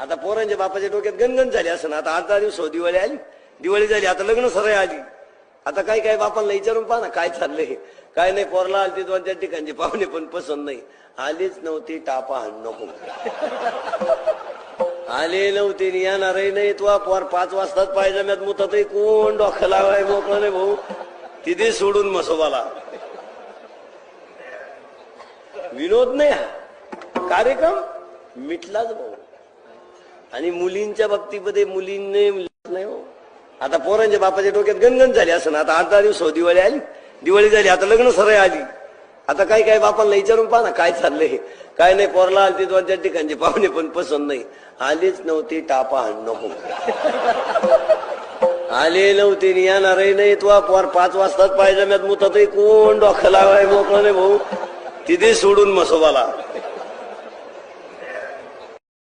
आता पोरांच्या बापाच्या डोक्यात गणगण झाली असं ना. आता 8-10 दिवस दिवाळी आली, दिवाळी झाली, आता लग्न सरळ आली. आता काय काय बापांना विचारून पहा ना काय चाललंय. काय नाही, पोरला आलती 2-4 ठिकाणचे पाहुणे पण पसंत नाही. आलीच नव्हती, टापा हाण नको. आले नव्हते, येणारही नाही. तू पोर 5 वाजताच पायजाम्यात मुतात, कोण डोकं लावाय मोकळं नाही भाऊ. तिथे सोडून मसोबाला विनोद नाही, हा कार्यक्रम मिटलाच भाऊ. आणि मुलींच्या बाबतीमध्ये मुलींनी नाही हो. आता पोरांच्या बापाच्या डोक्यात गणगण झाली असं ना. आता 8-10 दिवस दिवाळी आली, दिवाळी झाली, आता लग्न सरळ आली. आता काय काय बापांना विचारून पहा ना काय चाललंय. काय नाही, पोरला आलती 2-4 ठिकाणचे पाहुणे पण पसंत नाही. आलीच नव्हती, टापा हाण नको. आले नव्हते, येणारही नाही. तू पोर 5 वाजताच पायजाम्यात मुतात, कोण डोकं लावाय मोकळं नाही भाऊ. तिथे सोडून मसोबाला